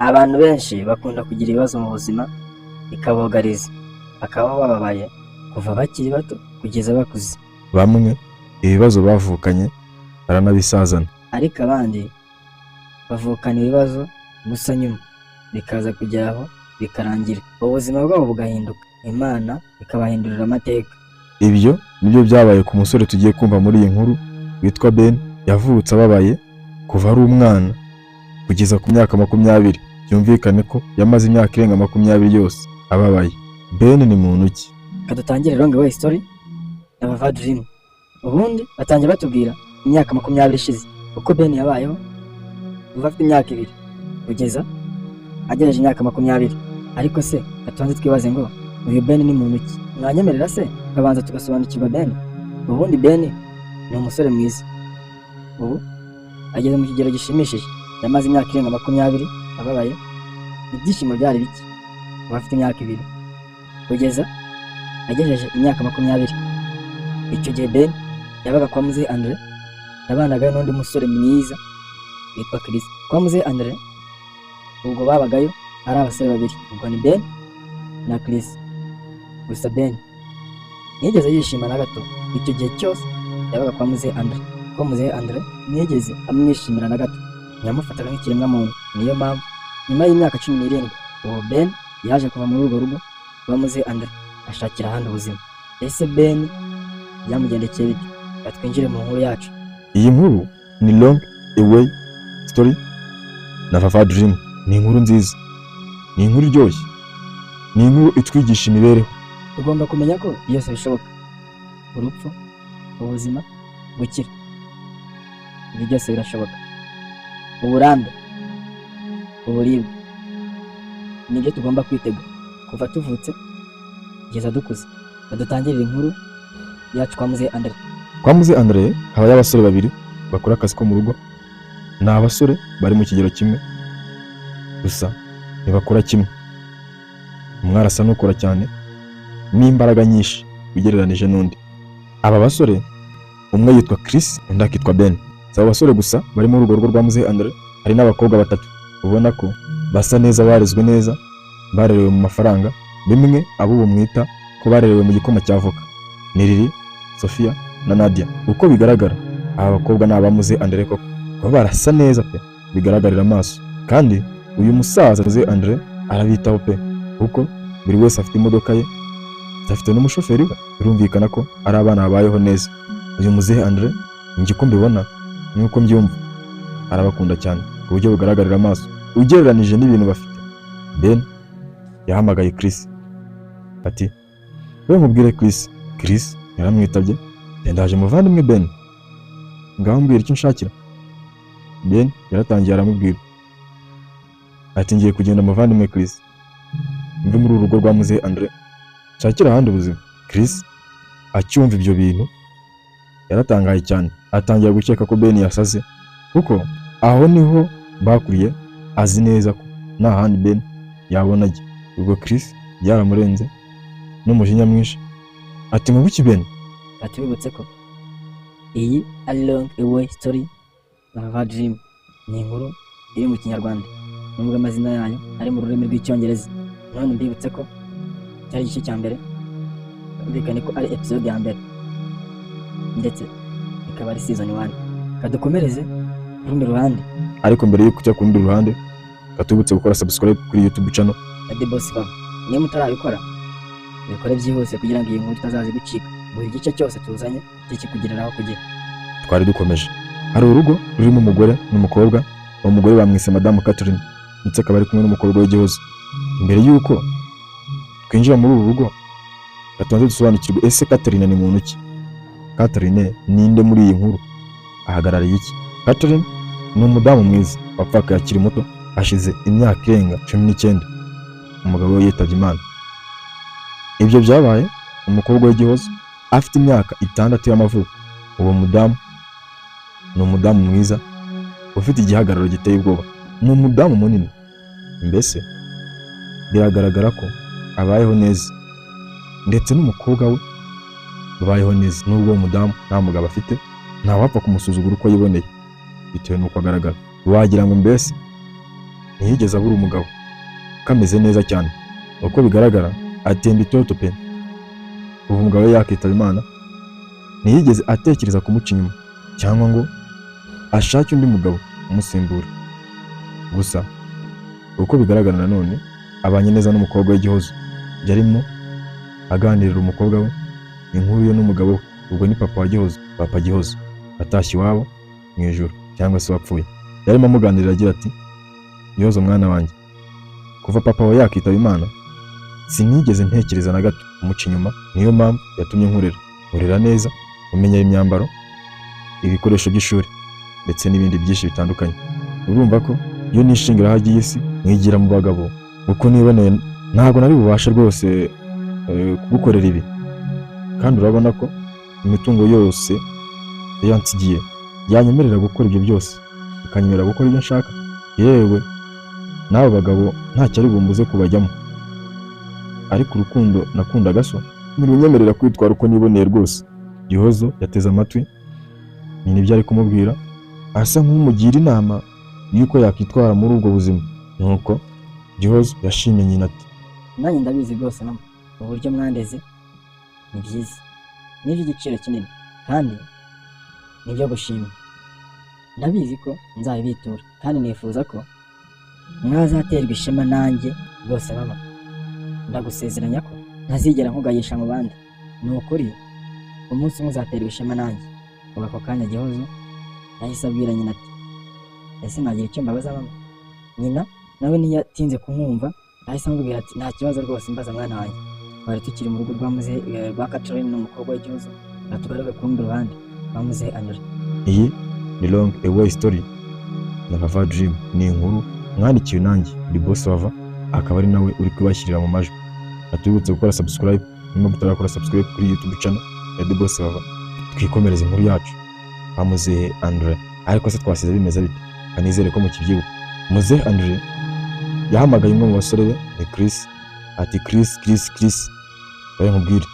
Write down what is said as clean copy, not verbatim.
Abantu benshi bakunda kugira ibibazo mu buzima bikabogariza, bakaba bababaye kuva bakiri bato kugeza bakuze. Bamwe ibibazo bavukanye baranabisazana, ariko abandi bavukana ibibazo gusa nyuma bikaza kugeraho bikarangira, ubuzima bwabo bugahinduka, Imana ikabahindurira amateka. Ibyo nibyo byabaye ku musore tugiye kumva muri iyi nkuru witwa Ben. Yavutse ababaye kuva ari umwana kugeza ku myaka 20. Byumvikane ko yamaze imyaka irenga 20 yose ababaye. Ben ni muntu ki? Kadutangire Long Way Story ya Vava Dream. Ubundi batangiye batubwira imyaka 20 ishize uko Ben yabayeho kuva afite imyaka 2 kugeza agereje imyaka 20. Ariko se atonze twibaze ngo uyu Ben ni muntu ki? Mwanyemerera se kabanza tugasobanukirwa Ben? Ubundi Ben ni umusore mwiza, ubu ageze mu kigero gishimishije, yamaze imyaka irenga 20 ababaye. Ibyishimo byari biki kuva afite imyaka 2 kugeza agejeje imyaka 20. Icyo gihe Ben yabaga kwa Muzehe Andre, yabanaga n'undi musore mwiza witwa Chris. Kwa Muzehe Andre ubwo babagayo ari abasore babiri, ubwo ni Ben na Chris. Gusa Ben ntiyigeze yishima na gato icyo gihe cyose yabaga kwa Muzehe Andre, ko Muzehe Andre ntiyigeze amwishimira na gato, yamufataga nk'ikiremwa muntu. Niyo mpamvu nyuma y'imyaka 17 uwo Ben yaje kuva muri urwo rugo rwa Muzehe Andre ashakira ahandi ubuzima. Ese Ben byamugendekeye bite? Twinjire mu nkuru yacu. Iyi nkuru ni Long Way Story na Vava Dream. Ni inkuru nziza, ni inkuru iryoshye, ni inkuru itwigisha imibereho. Tugomba kumenya ko byose bishoboka: urupfu, ubuzima, gukira, ibi byose birashoboka. Uburambe, uburibwe, nibyo tugomba kwitega kuva tuvutse kugeza dukuze. Badutangirira inkuru yacu kwa Muzehe Andre. Kwa Muzehe Andre habayo abasore babiri bakora akazi ko mu rugo. Ni abasore bari mu kigero kimwe, gusa ntibakora kimwe. Umwe arasa n'ukora cyane n'imbaraga nyinshi ugereranije n'undi. Aba basore umwe yitwa Chris, undi akitwa Ben. Aba basore gusa bari mu rugo rwa Muzehe Andre hari n'abakobwa 3 ubona ko basa neza, barezwe neza, barerewe mu mafaranga. Bimwe abo bumwita ko barerewe mu gikoma cy'avoka. Ni Lily, Sophia na Nadia. Uko bigaragara aba bakobwa ni aba Muzehe Andre koko, baba barasa neza pe, bigaragarira amaso. Kandi uyu musaza Muzehe Andre arabitaho pe, kuko buri wese afite imodoka ye, afite n'umushoferi we. Birumvikana ko ari abana babayeho neza. Uyu Muzehe Andre njye ko mbibona nuko mbyumva arabakunda cyane ku buryo bugaragarira amaso ugereranije n'ibintu bafite. Ben yahamagaye Chris ati, we mubwire Chris. Chris yaramwitabye. Ndaje muvandimwe Ben, ngaho mbwira icyo nshakira. Ben yaratangiye aramubwira ati, ngiye kugenda muvandimwe Chris, mve muri urugo rwa Muzehe Andre nshakira ahandi ubuzima. Chris acyumva ibyo bintu yaratangaye cyane, atangira gukeka ko Ben yasaze, kuko aho niho bakuriye, azi neza ko nta handi Ben yabona ajya. Ubwo Chris yaramurenze n'umujinya mwinshi ati, mubuki Ben? Atubibutse ko iyi ari Long Way Story na Vava Dream. Ni inkuru iri mu Kinyarwanda nubwo amazina yayo ari mu rurimi rw'Icyongereza. None mbibutse ko cyari igice cya mbere, bikane ko ari episode ya mbere, ndetse ikaba ari season 1. Kadukomereze ku rundi ruhande. Ariko mbere yuko cyo ku rundi ruhande, katubutse gukora subscribe kuri YouTube channel ya The Boss Vava. Niyo mutarabikora bikore byihuse kugira ngo iyi nkuru itazaze gucika. Buri gice cyose tuzanye kikugereraho kugira. Twari dukomeje. Hari urugo rurimo umugore n'umukobwa. Uwo mugore bamwise Madame Catherine, ndetse akaba ari kumwe n'umukobwa w'igihozo. Imbere yuko twinjira muri uru rugo, batonze dusobanukirwa ese Catherine ni muntu ki? Catherine ninde muri iyi nkuru? Ahagarariye iki? Catherine ni umudamu mwiza wapfakaye akiri muto, ashize imyaka irenga 19 umugabo we yitabye Imana. Ibyo byabaye umukobwa w'igihozo afite imyaka 6 y'amavuko. Uwo mudamu ni umudamu mwiza ufite igihagararo giteye ubwoba, ni umudamu munini. Mbese biragaragara ko abayeho neza, ndetse n'umukobwa we babayeho neza. Nubwo uwo mudamu nta mugabo afite, nta wapfa kumusuzugura uko yiboneye bitewe n'uko agaragara. Wagira ngo mbese ntiyigeze abura umugabo kameze neza cyane. Uko bigaragara atemba itoto pe. Kuva umugabo we yakitaba Imana ntiyigeze atekereza kumuca inyuma cyangwa ngo ashake undi mugabo umusimbura. Gusa uko bigaragara nanone abanye neza n'umukobwa w'Igihozo, yarimo aganirira umukobwa we inkuru ye n'umugabo we, ubwo ni papa wa Gihozo, papa Gihozo atashye iwabo mu ijuru cyangwa se wapfuye. Yarimo amuganirira agira ati, Gihozo mwana wanjye, kuva papa we yakitaba Imana sinigeze ntekereza na gato kumuca inyuma, niyo mpamvu yatumye nkurera neza, umenyera imyambaro, ibikoresho by'ishuri ndetse n'ibindi byinshi bitandukanye. Urumva ko iyo nishingira hagiye isi mwigira mu bagabo uko niboneye, ntabwo nari bubashe rwose kugukorera ibi. Kandi urabona ko imitungo yose yansigiye yanyemerera gukora ibyo byose, ikanyemerera gukora ibyo nshaka, yewe n'abo bagabo ntacyo ari bumbuze kubajyamo. Ariko urukundo nakundaga so ntirunyemerera kwitwara uko niboneye rwose. Gihozo yateze amatwi nyina ibyo ari kumubwira, asa nk'umugira inama y'uko yakwitwara muri ubwo buzima. Nuko Gihozo yashimye nyina ati, nanjye ndabizi rwose mama, uburyo mwandeze ni byiza, ni iby'igiciro kinini kandi ni ibyo gushima. Ndabizi ko nzabibitura kandi nifuza ko mwazaterwa ishema nanjye rwose mama. Ndagusezeranya ko ntazigera nkugayisha mu bandi. Ni ukuri umunsi umwe uzaterwa ishema nanjye. Ubu ako kanya Gihozo yahise abwira nyina ati, ese nagira icyo mbabaza mama? Nyina nawe ntiyatinze kumwumva, yahise amubwira ati, nta kibazo rwose mbaza mwana wanjye. Twari tukiri mu rugo rwa muzehe rwa Catherine n'umukobwa w'Igihozo, tugaruke ku rundi ruhande rwa muzehe Andre. Iyi ni Long Away Story na Vava Dream. Ni inkuru mwandikiwe nanjye The Boss Vava, akaba ari nawe uri kubashyirira mu majwi. Atubutse gukora subscribe niba mutarakora subscribe kuri YouTube channel ya The Boss Vava. Twikomereza inkuru yacu kwa muzehe Andre. Ariko se twasize bimeze bite? Kanizere ko mukibyibuka. Muzehe Andre yahamagaye umwe mu basore be ni Chris, ati Chris, baye nkubwire